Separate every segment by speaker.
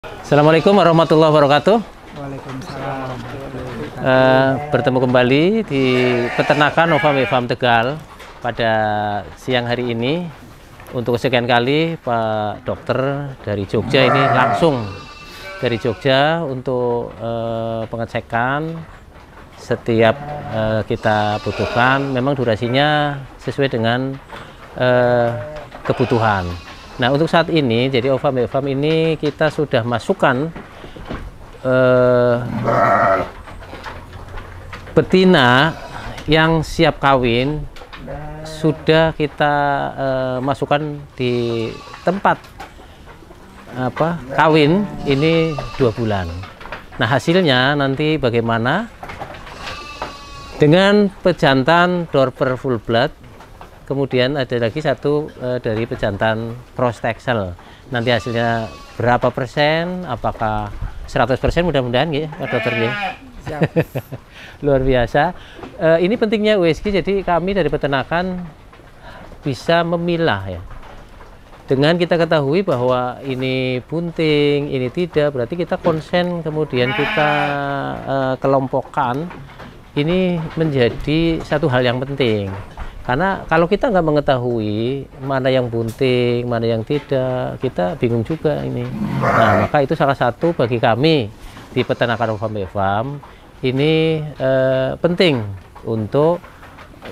Speaker 1: Assalamualaikum warahmatullahi wabarakatuh.
Speaker 2: Waalaikumsalam.
Speaker 1: Bertemu kembali di peternakan Nova Farm Tegal pada siang hari ini. Untuk kesekian kali Pak Dokter dari Jogja ini langsung dari Jogja untuk pengecekan setiap kita butuhkan. Memang durasinya sesuai dengan kebutuhan. Nah, untuk saat ini, jadi Farm ini kita sudah masukkan betina yang siap kawin, sudah kita masukkan di tempat kawin ini 2 bulan. Nah, hasilnya nanti bagaimana dengan pejantan Dorper full blood. Kemudian ada lagi satu dari pejantan cross texel. Nanti hasilnya berapa persen? Apakah 100% mudah-mudahan ya, Pak Dokter ya. Luar biasa. Ini pentingnya USG. Jadi kami dari peternakan bisa memilah ya. Dengan kita ketahui bahwa ini bunting, ini tidak, berarti kita konsen kemudian kita kelompokkan. Ini menjadi satu hal yang penting. Karena kalau kita nggak mengetahui mana yang bunting, mana yang tidak, kita bingung juga ini. Nah, maka itu salah satu bagi kami di peternakan Nova Farm ini penting untuk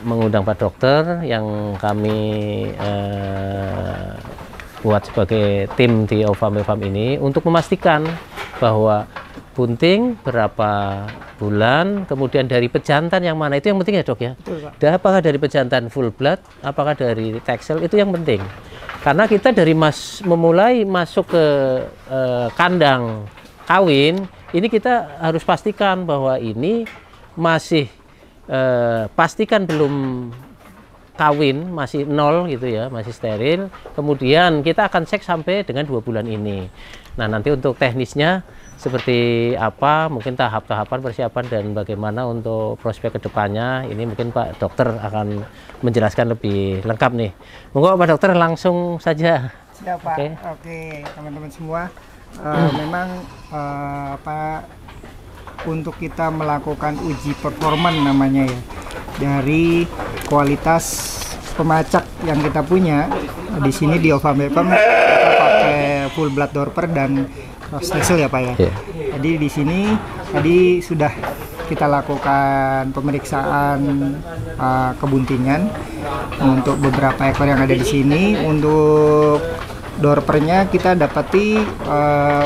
Speaker 1: mengundang Pak Dokter yang kami buat sebagai tim di Nova Farm ini untuk memastikan bahwa bunting berapa bulan, kemudian dari pejantan yang mana, itu yang penting ya Dok ya.
Speaker 2: Betul, Pak.
Speaker 1: Dan apakah dari pejantan full blood, apakah dari texel, itu yang penting. Karena kita dari memulai masuk ke kandang kawin, ini kita harus pastikan bahwa ini masih pastikan belum kawin, masih 0 gitu ya, masih steril. Kemudian kita akan cek sampai dengan 2 bulan ini. Nah, nanti untuk teknisnya seperti apa, mungkin tahap-tahapan persiapan dan bagaimana untuk prospek kedepannya, ini mungkin Pak Dokter akan menjelaskan lebih lengkap nih. Monggo Pak Dokter langsung saja.
Speaker 2: Siap Pak. Oke, teman-teman semua. Memang untuk kita melakukan uji performan namanya ya, dari kualitas pemacak yang kita punya di sini di Nova Farm, kita pakai full blood Dorper dan cross texel ya Pak ya. Yeah. Jadi di sini tadi sudah kita lakukan pemeriksaan kebuntingan untuk beberapa ekor yang ada di sini. Untuk Dorpernya kita dapati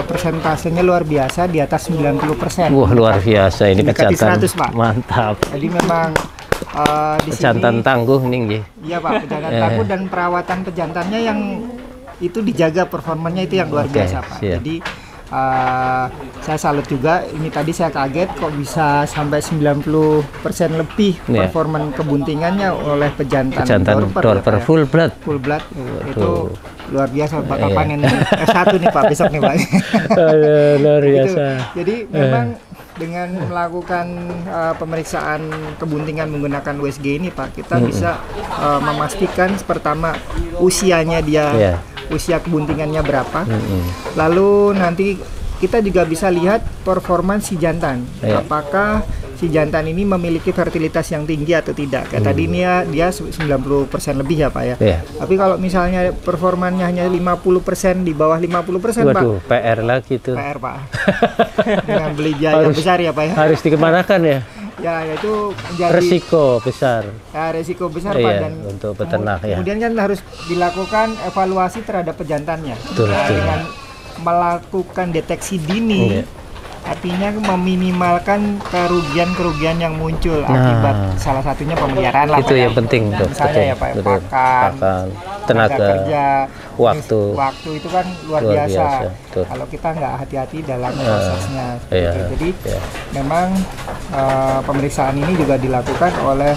Speaker 2: persentasenya luar biasa, di atas 90%.
Speaker 1: Wah, luar biasa ini pejantan
Speaker 2: 100, Pak.
Speaker 1: Mantap.
Speaker 2: Jadi memang di
Speaker 1: pejantan
Speaker 2: sini,
Speaker 1: tangguh nih.
Speaker 2: Iya Pak, pejantan tangguh dan perawatan pejantannya yang itu dijaga performanya itu yang luar biasa Pak.
Speaker 1: Siap.
Speaker 2: Jadi saya salut juga, ini tadi saya kaget kok bisa sampai 90% lebih performan kebuntingannya oleh pejantan
Speaker 1: Dorper full blood.
Speaker 2: Full blood. Itu luar biasa, bakal panen S1 nih Pak besok nih Pak.
Speaker 1: Luar biasa.
Speaker 2: Jadi memang dengan melakukan pemeriksaan kebuntingan menggunakan USG ini Pak, kita bisa memastikan pertama usianya dia, usia kebuntingannya berapa. Lalu nanti kita juga bisa lihat performance si jantan, apakah si jantan ini memiliki fertilitas yang tinggi atau tidak. Kayak tadi ini dia 90% lebih ya Pak ya. Tapi kalau misalnya performanya hanya 50%, di bawah 50%,
Speaker 1: waduh,
Speaker 2: Pak,
Speaker 1: PR lagi tuh.
Speaker 2: PR Pak. Dengan beli biaya besar ya Pak ya.
Speaker 1: Harus dikemanakan ya.
Speaker 2: Ya, itu menjadi
Speaker 1: resiko besar.
Speaker 2: Ya, resiko besar Pak, dan
Speaker 1: untuk peternak ya.
Speaker 2: Kemudian kan harus dilakukan evaluasi terhadap pejantannya.
Speaker 1: Betul.
Speaker 2: Dengan melakukan deteksi dini, artinya meminimalkan kerugian-kerugian yang muncul akibat salah satunya pemeliharaan lah.
Speaker 1: Itu yang penting,
Speaker 2: misalnya ya Pak, pakan, tenaga kerja,
Speaker 1: waktu
Speaker 2: itu kan luar biasa. Kalau kita nggak hati-hati dalam prosesnya. Jadi memang pemeriksaan ini juga dilakukan oleh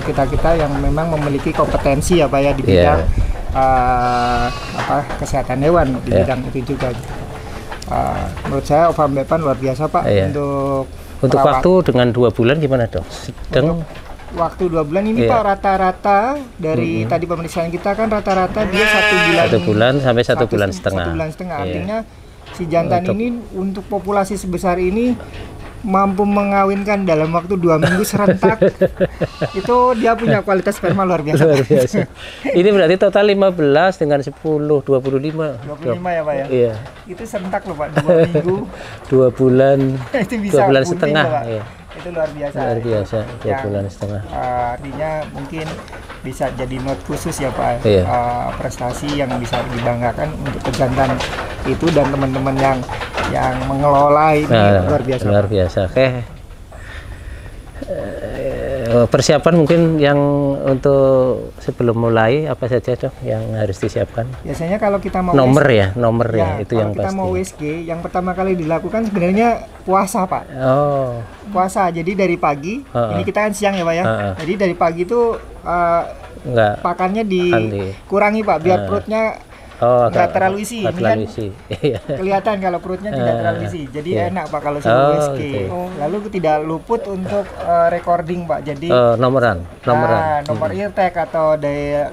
Speaker 2: kita yang memang memiliki kompetensi ya Pak ya di bidang kesehatan hewan, di bidang itu juga. Menurut saya Nova Farm luar biasa Pak. Untuk
Speaker 1: waktu dengan 2 bulan gimana Dok? Sedang
Speaker 2: waktu 2 bulan ini Pak, rata-rata dari tadi pemeriksaan kita kan rata-rata dia 1 bulan.
Speaker 1: 1 bulan sampai 1 bulan setengah.
Speaker 2: 1 bulan setengah, artinya Si jantan ini untuk populasi sebesar ini mampu mengawinkan dalam waktu 2 minggu serentak. Itu dia punya kualitas sperma luar biasa.
Speaker 1: Luar biasa. Ini berarti total 15 dengan 10, 25.
Speaker 2: 25 ya Pak ya?
Speaker 1: Iya.
Speaker 2: Itu serentak loh Pak, 2 minggu.
Speaker 1: 2 bulan,
Speaker 2: Itu bisa
Speaker 1: 2 bulan
Speaker 2: bunting
Speaker 1: setengah.
Speaker 2: loh, Pak.
Speaker 1: Iya.
Speaker 2: Itu luar biasa.
Speaker 1: Luar biasa, 2
Speaker 2: Yang,
Speaker 1: bulan setengah.
Speaker 2: Artinya mungkin bisa jadi note khusus ya Pak.
Speaker 1: Iya.
Speaker 2: Prestasi yang bisa dibanggakan untuk pejantan itu dan teman-teman yang mengelola ini luar biasa.
Speaker 1: Luar biasa. Oke. Persiapan mungkin yang untuk sebelum mulai apa saja Dok yang harus disiapkan?
Speaker 2: Biasanya kalau kita mau
Speaker 1: nomor
Speaker 2: WSG,
Speaker 1: ya itu yang
Speaker 2: kita
Speaker 1: pasti.
Speaker 2: mau WSG yang pertama kali dilakukan sebenarnya puasa Pak.
Speaker 1: Oh.
Speaker 2: Puasa, jadi dari pagi, ini kita kan siang ya Pak ya. Jadi dari pagi itu
Speaker 1: Enggak.
Speaker 2: pakannya dikurangi Pak, biar perutnya nggak terlalu isi. Ini kan kelihatan kalau perutnya tidak terlalu isi. Jadi enak Pak kalau sebelum WSG. Lalu tidak luput untuk recording Pak. Jadi
Speaker 1: nomoran.
Speaker 2: nomor eartag atau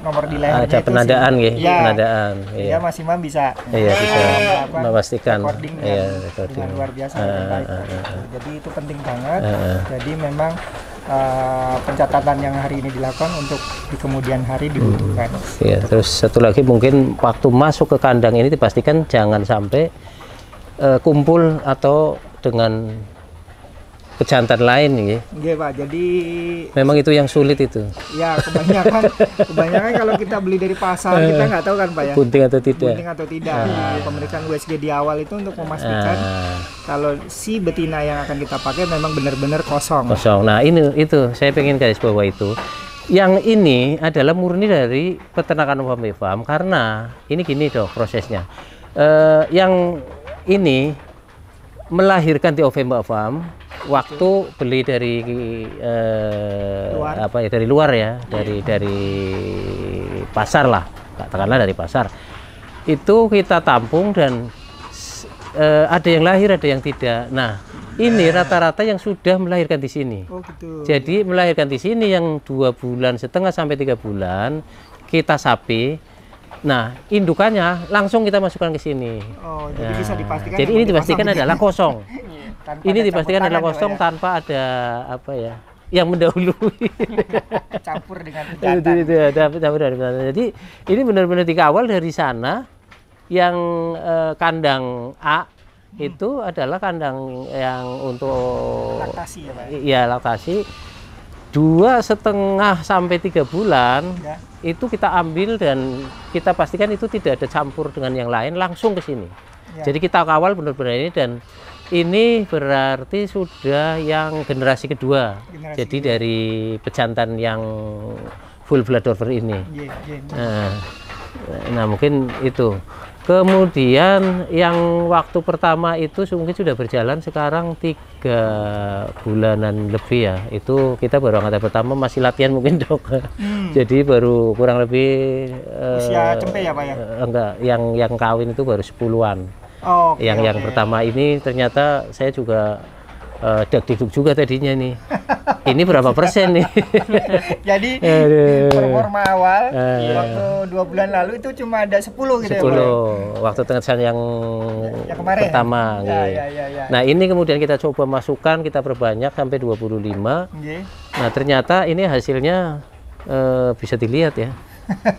Speaker 2: nomor di lehernya
Speaker 1: ada penandaan ya. Penandaan.
Speaker 2: Dia maksimal bisa.
Speaker 1: Iya bisa memastikan.
Speaker 2: Recording dengan luar biasa. Jadi itu penting banget. Jadi memang pencatatan yang hari ini dilakukan untuk di kemudian hari dibutuhkan.
Speaker 1: Ya, terus satu lagi mungkin waktu masuk ke kandang ini dipastikan jangan sampai kumpul atau dengan pejantan lain ya.
Speaker 2: Iya Pak, jadi
Speaker 1: memang itu yang sulit itu.
Speaker 2: Ya kebanyakan kalau kita beli dari pasar kita nggak tahu kan Pak ya.
Speaker 1: Bunting atau tidak.
Speaker 2: Bunting atau tidak. Pemeriksaan USG di awal itu untuk memastikan kalau si betina yang akan kita pakai memang benar-benar kosong.
Speaker 1: Kosong. Nah itu saya pengen garis bawah itu. Yang ini adalah murni dari peternakan OVM Farm karena ini gini Dok prosesnya. Yang ini melahirkan di OVM Farm waktu beli dari dari luar ya, dari pasar lah, katakanlah dari pasar. Itu kita tampung dan ada yang lahir, ada yang tidak. Nah, ini rata-rata yang sudah melahirkan di sini.
Speaker 2: Oh, gitu.
Speaker 1: Jadi melahirkan di sini yang 2,5 bulan sampai 3 bulan kita sapi. Nah, indukannya langsung kita masukkan ke sini.
Speaker 2: Oh, jadi bisa dipastikan.
Speaker 1: Jadi ini dipastikan adalah kosong. Ini dipastikan adalah kosong
Speaker 2: ya?
Speaker 1: tanpa ada apa ya yang mendahului.
Speaker 2: Campur dengan pejantan.
Speaker 1: Campur dari pejantan. Jadi ini benar-benar dikawal dari sana. Yang kandang A itu adalah kandang yang untuk
Speaker 2: laktasi ya Pak?
Speaker 1: Iya laktasi. 2,5 sampai 3 bulan ya. Itu kita ambil dan kita pastikan itu tidak ada campur dengan yang lain langsung ke sini. Ya. Jadi kita kawal benar-benar ini dan ini berarti sudah yang generasi kedua. Jadi dari pejantan yang full blood Dorper ini. Nah mungkin itu. Kemudian yang waktu pertama itu mungkin sudah berjalan sekarang 3 bulanan lebih ya. Itu kita baru angkatan pertama masih latihan mungkin Dok. Jadi baru kurang lebih
Speaker 2: usia cempe ya Pak ya?
Speaker 1: Enggak, yang kawin itu baru 10-an.
Speaker 2: Oh,
Speaker 1: yang pertama ini ternyata saya juga dak-diduk juga tadinya nih. Ini berapa persen nih?
Speaker 2: Jadi performa awal waktu 2 bulan lalu itu cuma ada 10 gitu 10, ya Pak?
Speaker 1: Waktu tetesan yang
Speaker 2: kemarin
Speaker 1: pertama.
Speaker 2: Ya.
Speaker 1: Nah ini kemudian kita coba masukkan, kita perbanyak sampai 25. Nah ternyata ini hasilnya bisa dilihat ya.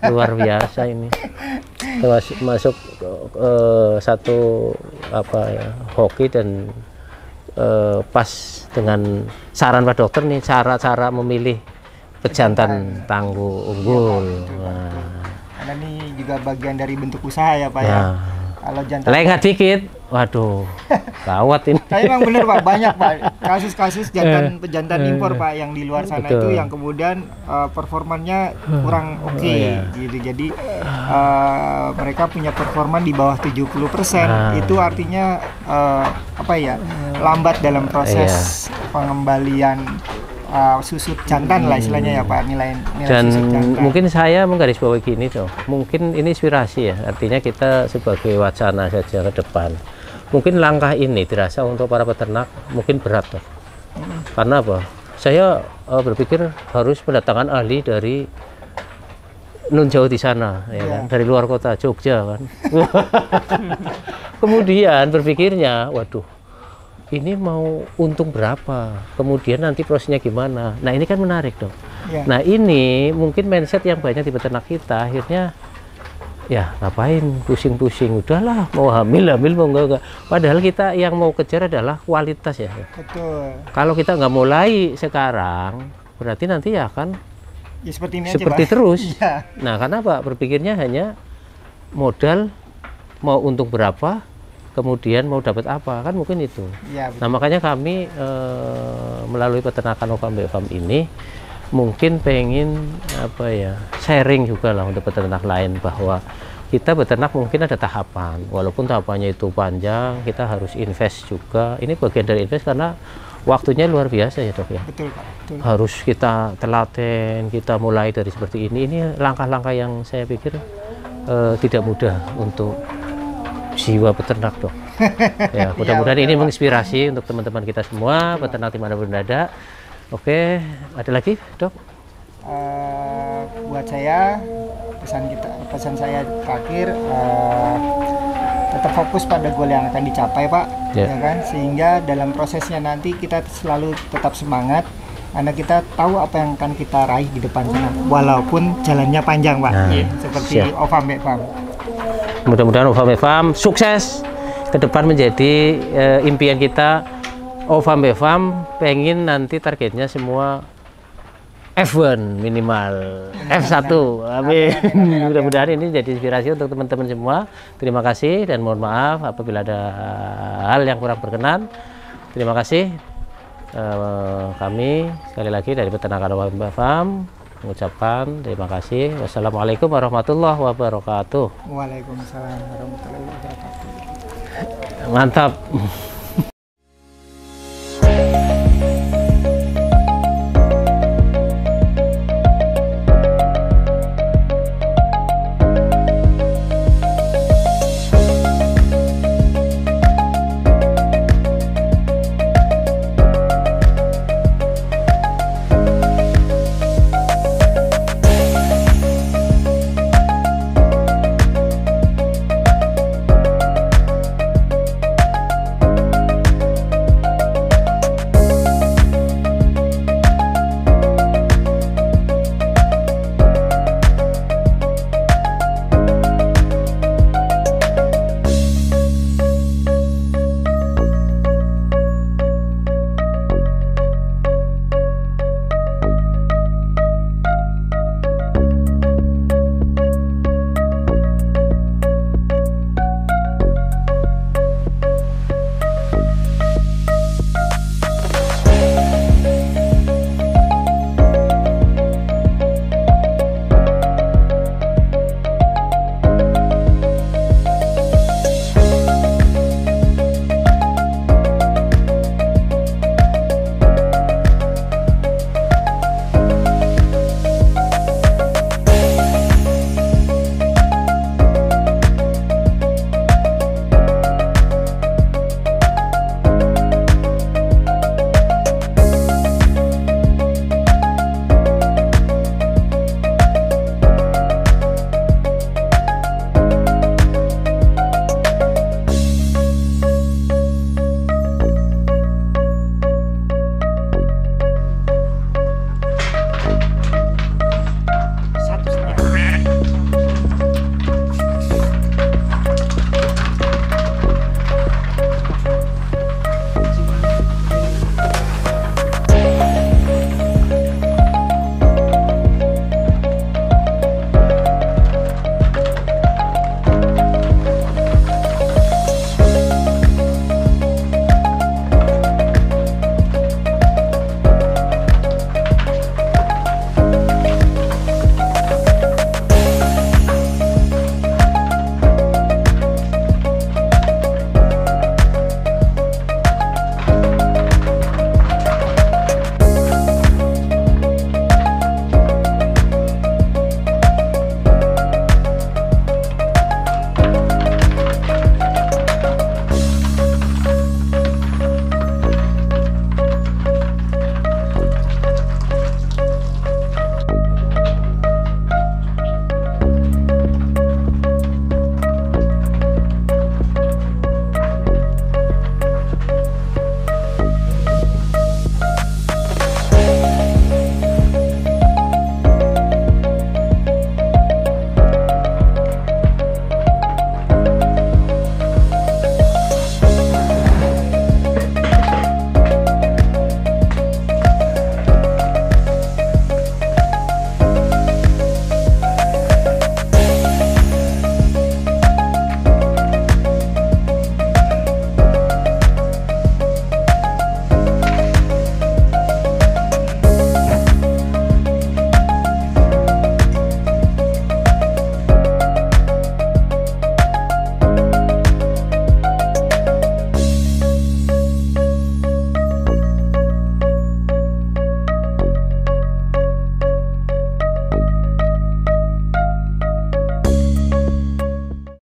Speaker 1: Luar biasa ini. Masuk satu apa ya hoki dan pas dengan saran Pak Dokter nih cara memilih pejantan tangguh unggul.
Speaker 2: Karena ini juga bagian dari bentuk usaha ya Pak ya. Kalau jantan
Speaker 1: lengah dikit, waduh, gawat ini.
Speaker 2: Tapi memang benar Pak, banyak Pak kasus-kasus pejantan impor Pak yang di luar sana itu yang kemudian performanya kurang oke gitu. Jadi mereka punya performa di bawah 70%. Itu artinya apa ya? Lambat dalam proses pengembalian susut jantan lah istilahnya ya Pak, nilai
Speaker 1: dan
Speaker 2: susut jantan.
Speaker 1: Mungkin saya menggarisbawahi gini Toh, mungkin ini inspirasi ya, artinya kita sebagai wacana saja ke depan. Mungkin langkah ini dirasa untuk para peternak mungkin berat Toh. Karena apa? Saya berpikir harus mendatangkan ahli dari nun jauh di sana, ya kan? Dari luar kota Jogja kan. kemudian berpikirnya, waduh, ini mau untung berapa, kemudian nanti prosesnya gimana. Nah ini kan menarik dong.
Speaker 2: Ya.
Speaker 1: Nah ini mungkin mindset yang banyak di peternak kita, akhirnya ya ngapain pusing-pusing, udahlah mau hamil mau enggak. Padahal kita yang mau kejar adalah kualitas ya.
Speaker 2: Betul.
Speaker 1: Kalau kita nggak mulai sekarang, berarti nanti ya akan
Speaker 2: Ya seperti ini
Speaker 1: seperti
Speaker 2: aja, Pak.
Speaker 1: terus.
Speaker 2: Ya.
Speaker 1: Nah karena Pak berpikirnya hanya modal, mau untung berapa, kemudian mau dapat apa, kan mungkin itu.
Speaker 2: Ya, betul.
Speaker 1: Nah makanya kami melalui peternakan Ovambe Farm ini mungkin pengen apa ya, sharing juga lah untuk peternak lain, bahwa kita beternak mungkin ada tahapan, walaupun tahapannya itu panjang, kita harus invest juga. Ini bagian dari invest karena waktunya luar biasa ya dok ya.
Speaker 2: Betul Pak. Betul.
Speaker 1: Harus kita telaten, kita mulai dari seperti ini. Ini langkah-langkah yang saya pikir tidak mudah untuk jiwa peternak dok. Ya mudah-mudahan ini menginspirasi untuk teman-teman kita semua peternak dimanapun berada. Oke, ada lagi dok?
Speaker 2: Buat saya pesan saya terakhir, tetap fokus pada goal yang akan dicapai Pak, ya kan, sehingga dalam prosesnya nanti kita selalu tetap semangat karena kita tahu apa yang akan kita raih di depan sana, walaupun jalannya panjang Pak.
Speaker 1: Nah,
Speaker 2: seperti Ovambe Farm.
Speaker 1: Mudah-mudahan Ovambe Farm sukses ke depan, menjadi impian kita. Ovambe Farm pengen nanti targetnya semua F1 minimal, F1, amin. Mudah-mudahan ini jadi inspirasi untuk teman-teman semua. Terima kasih dan mohon maaf apabila ada hal yang kurang berkenan. Terima kasih. Kami sekali lagi dari peternakan Ovambe Farm mengucapkan terima kasih. Wassalamualaikum warahmatullahi wabarakatuh.
Speaker 2: Waalaikumsalam warahmatullahi wabarakatuh.
Speaker 1: Mantap.